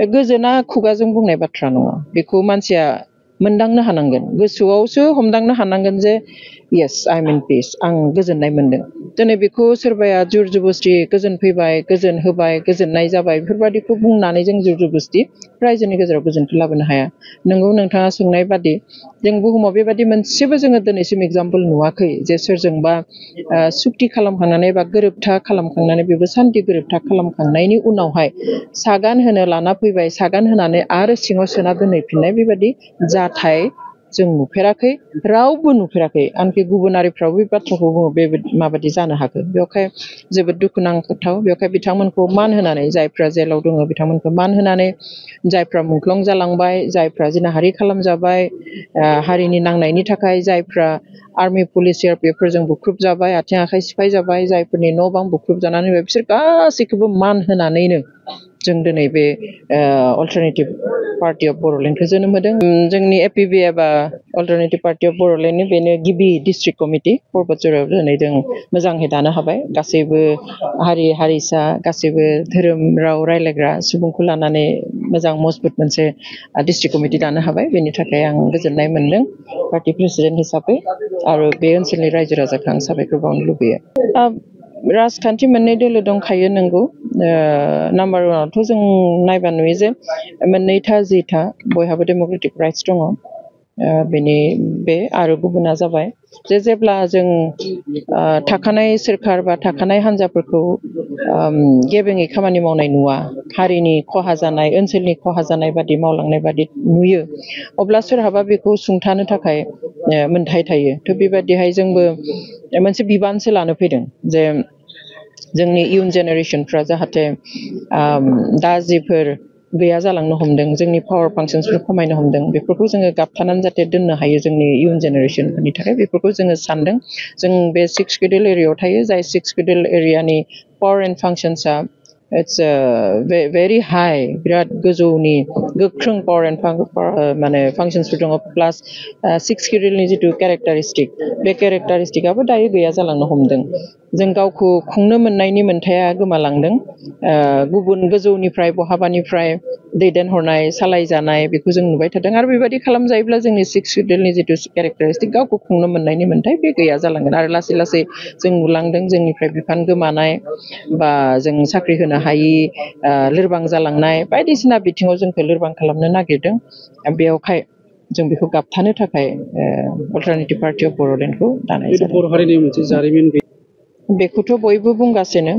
गोजोना खुगाजों बुंनाय बाथ्रा नङा बेखौ मानसिया मोनदांनो हानांगोन गोसोआवसो हमदांनो हानांगोन जे yes I'm in peace आं गोजोननाय मोनदों दिनै बेखौ सोरबाया जुर जबस्ति गोजोन फैबाय गोजोन होबाय गोजोननाय जाबाय बेफोरबादिखौ बुंनानै जों जुर जबस्ति रायजोनि गेजेराव गोजोनखौ लाबोनो हाया नंगौ नोंथाङा सोंनाय बादि जों बुहुमाव बेबादि मोनसेबो जोङो दिनैसिम एग्जाम्पल नुवाखै जे सोरजोंबा सुक्ति खालामखांनानै बा गोरोबथा खालामखांनानै बेबो सान्थि गोरोबथा खालामखांनायनि उनावहाय सागान होनो लाना फैबाय सागान होनानै आरो सिङाव सोना दोनहैफिननाय बेबादि जाथाय जों नुफेराखै रावबो नुफेराखै आनखि गुबुनारिफ्राव बे बाथ्राखौ बुङो बे माबादि जानो हागौ बेवहाय जोबोद दुखुनांथाव बेवहाय बिथांमोनखौ मान होनानै जायफ्रा जेलाव दङ बिथांमोनखौ मान होनानै जायफ्रा मुंख्लं जालांबाय जायफ्रा जिनाहारि खालामजाबाय हारिनि नांनायनि थाखाय जायफ्रा आर्मी पुलिस सिआरपिएफफोरजों बुख्रुब जाबाय आथिं आखाइ सिफाय जाबाय जायफोरनि न' बां बुख्रुब जानानै बिसोर गासैखौबो मान होनानैनो जों दिनै बे अल्टारनेटिभ पार्टी अफ बड'लेण्डखौ जोनोम होदों जोंनि एपिबि एबा अल्टारनेटिभ पार्टी अफ बड'लेण्डनि बेनो गिबि डिस्ट्रिक्ट कमिटि पर्बतझरायाव दिनै जों मोजाङै दानो हाबाय गासैबो हारि हारिसा गासैबो धोरोम राव रायज्लायग्रा सुबुंखौ लानानै मोजां मजबुत मोनसे डिस्ट्रिक्ट कमिटि दानो हाबाय बेनि थाखाय आं गोजोननाय मोनदों पार्टी प्रेसिडेन्ट हिसाबै आरो बे ओनसोलनि रायजो राजाखौ आं साबायखर बावनो लुबैयो राजखान्थि मोननै दोलो दंखायो नंगौ नाम्बार वानावथ' जों नायबा नुयो जे मोननैथा जिथा बयहाबो डेम'क्रेटिक राइट्स दङ बेनि बे आरो गुबुना जाबाय जे जेब्ला जों थाखानाय सोरखार बा थाखानाय हान्जाफोरखौ गेबेङै खामानि मावनाय नुवा हारिनि खहा जानाय ओनसोलनि खहा जानाय बादि मावलांनाय बादि नुयो अब्ला सोरहाबा बेखौ सुंथानो थाखाय मोन्थाय थायो थ' बेबादिहाय जोंबो मोनसे बिबानसो लानो फैदों जे जोंनि इयुन जेनेरेसनफ्रा जाहाथे दा जिफोर गैया जालांनो हमदों जोंनि पावार फांसन्सफोर खमायनो हमदों बेफोरखौ जोङो गाबथानानै जाहाथे दोननो हायो जोंनि इयुन जेनेरेसनफोरनि थाखाय बेफोरखौ जोङो सानदों जों बे 6 शिडिउल एरियायाव थायो जाय 6 शिडिउल एरियानि पावार एन्ड फांसन्सआ इट्स भेरि हाई बिराद गोजौनि गोख्रों पावार एन्ड माने फांसन्सफोर दङ प्लास 6 शिडिउलनि जिथु केरेक्टारिस्टिक बे केरेक्टारिस्टिकआबो दायो गैया जालांनो हमदों जों गावखौ खुंनो मोननायनि मोन्थाया गोमालांदों गुबुन गोजौनिफ्राय बहाबानिफ्राय दैदेनहरनाय सालायजानाय बेखौ जों नुबाय थादों आरो बेबायदि खालामजायोब्ला जोंनि 6 शिडिउलनि जिथु केरेक्टारिस्टिक गावखौ खुंनो मोननायनि मोन्थाय बे गैया जालांगोन आरो लासै लासै जों नुलांदों जोंनिफ्राय बिफान गोमानाय बा जों साख्रि होनो हायि लोरबां जालांनाय बायदिसिना बिथिङाव जोंखौ लोरबां खालामनो नागिरदों बेयावहाय जों बेखौ गाबथानो थाखाय अल्टारनेटिभ पार्टी अफ बड'लेण्डखौ दानाय जादों बर' हारिनि मोनसे जारिमिन बेखौथ' बयबो बुंगासिनो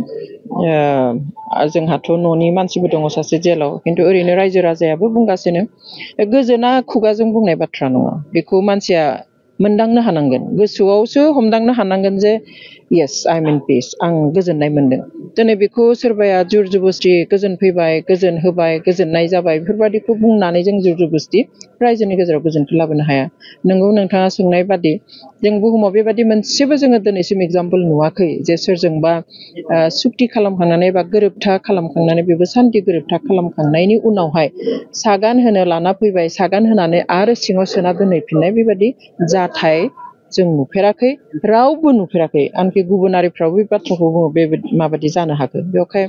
जोंहाथ' न'नि मानसिबो दङ सासे जेलाव खिन्थु ओरैनो रायजो राजायाबो बुंगासिनो गोजोना खुगाजों बुंनाय बाथ्रा नङा बेखौ मानसिया मोनदांनो हानांगोन गोसोआवसो हमदांनो हानांगोन जे yes I'm in peace आं गोजोननाय मोनदों दिनै बेखौ सोरबाया जुर जबस्ति गोजोन फैबाय गोजोन होबाय गोजोननाय जाबाय बेफोरबादिखौ बुंनानै जों जुर जबस्ति रायजोनि गेजेराव गोजोनखौ लाबोनो हाया नंगौ नोंथाङा सोंनाय बादि जों बुहुमाव बेबादि मोनसेबो जोङो दिनैसिम एग्जाम्पल नुवाखै जे सोरजोंबा सुक्ति खालामखांनानै बा गोरोबथा खालामखांनानै बेबो सान्थि गोरोबथा खालामखांनायनि उनावहाय सागान होनो लाना फैबाय सागान होनानै आरो सिङाव सोना दोनहैफिननाय बेबादि जाथाय जों नुफेराखै रावबो नुफेराखै आनखि गुबुनारिफ्राव बे बाथ्राखौ बुङो बे माबादि जानो हागौ बेवहाय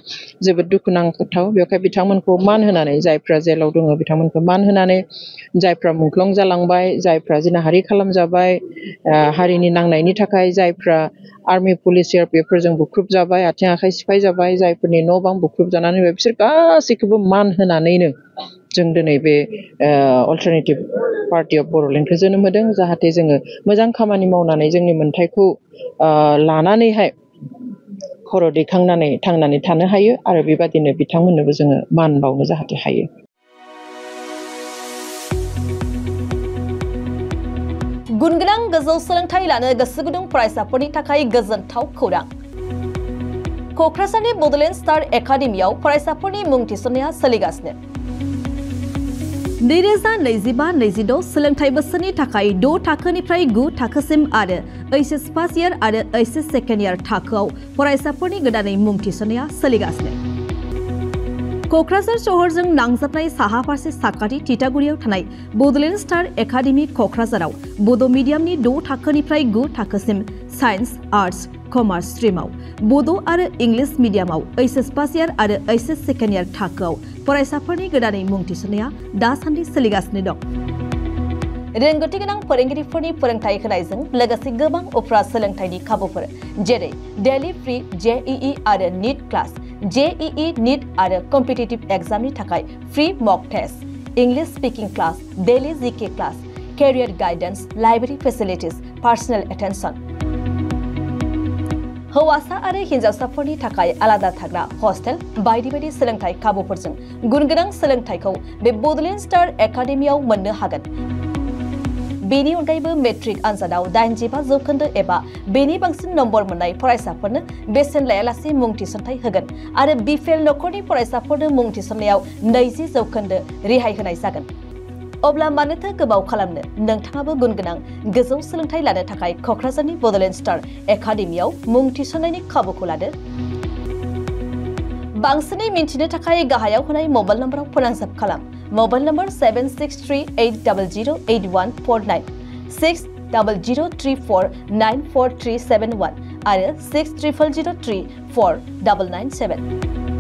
जोबोद दुखुनांथाव बेवहाय बिथांमोनखौ मान होनानै जायफ्रा जेलाव दङ बिथांमोनखौ मान होनानै जायफ्रा मुंख्लं जालांबाय जायफ्रा जिनाहारि खालामजाबाय हारिनि नांनायनि थाखाय जायफ्रा आर्मी पुलिस सिआरपिएफफोरजों बुख्रुब जाबाय आथिं आखाइ सिफाय जाबाय जायफोरनि न' बां बुख्रुब जानानै बिसोर गासैखौबो मान होनानैनो जों दिनै बे अल्टारनेटिभ पार्टी अफ बड'लेण्डखौ जोनोम होदों जाहाथे जोङो मोजां खामानि मावनानै जोंनि मोन्थायखौ लानानैहाय खर' दैखांनानै थांनानै थानो हायो आरो बेबादिनो बिथांमोननोबो जोङो मान बावनो जाहाथे हायो गुनगोनां गोजौ सोलोंथाइ लानो गोसो गुदुं फरायसाफोरनि थाखाय गोजोनथाव खौरां क'क्राझारनि बड'लेण्ड स्टार एकाडेमियाव फरायसाफोरनि मुं थिसननाया सोलिगासिनो 2025-26 सोलोंथाइ बोसोरनि थाखाय 6 थाखोनिफ्राय 9 थाखोसिम आरो एचएस फार्स्ट इयार आरो एचएस सेकेन्ड इयार थाखोआव फरायसाफोरनि गोदानै मुं थिसननाया सोलिगासिनो क'क्राझार शहरजों नांजाबनाय साहा फारसे साखाथि तितागुरियाव थानाय बड'लेण्ड स्टार एकाडेमि क'क्राझाराव बड' मिडियामनि 6 थाखोनिफ्राय 9 थाखोसिम साइन्स आर्ट्स कमार्स स्ट्रीमाव बड' आरो इंलिश मिडियामाव एचएस फार्स्ट इयार आरो एचएस सेकेन्ड इयार थाखोआव फरायसाफोरनि गोदानै मुं थिसननाया दासान्दि सोलिगासिनो दं। रोंगौथि गोनां फोरोंगिरिफोरनि फोरोंथाय होनायजों लोगोसे गोबां उफ्रा सोलोंथायनि खाबुफोर जेरै डेली फ्री JEE आरो नीट क्लास, JEE नीट आरो कम्पिटिटिभ एग्जामनि थाखाय free mock test, English speaking class, daily GK class, career guidance, library facilities, personal attention. हौवासा आरो हिन्जावसाफोरनि थाखाय आलादा थाग्रा हस्टेल बायदि बायदि सोलोंथाय खाबुफोरजों गुनगोनां सोलोंथायखौ बे बडलेण्ड स्टार एकाडेमियाव मोननो हागोन। बेनि अनगायैबो मेट्रिक आनजादाव 85% एबा बेनि बांसिन नम्बर मोननाय फरायसाफोरनो बेसेन लायालासे मुं थिसनथाय होगोन आरो बिपिएल नखरनि फरायसाफोरनो मुं थिसननायाव 20% रेहाय होनाय जागोन। अब्ला मानोथो गोबाव खालामनो, नोंथाङाबो गुनगोनां गोजौ सोलोंथाय लानो थाखाय कक्राझारनि बडलेण्ड स्टार एकाडेमियाव मुं थिसननायनि खाबुखौ लादो। बांसिनै मिन्थिनो थाखाय गाहायाव होनाय मबाइल नम्बराव फोनांजाब खालाम। मोबाइल नम्बर 7638008149, 6003494371 आरो 6000034997।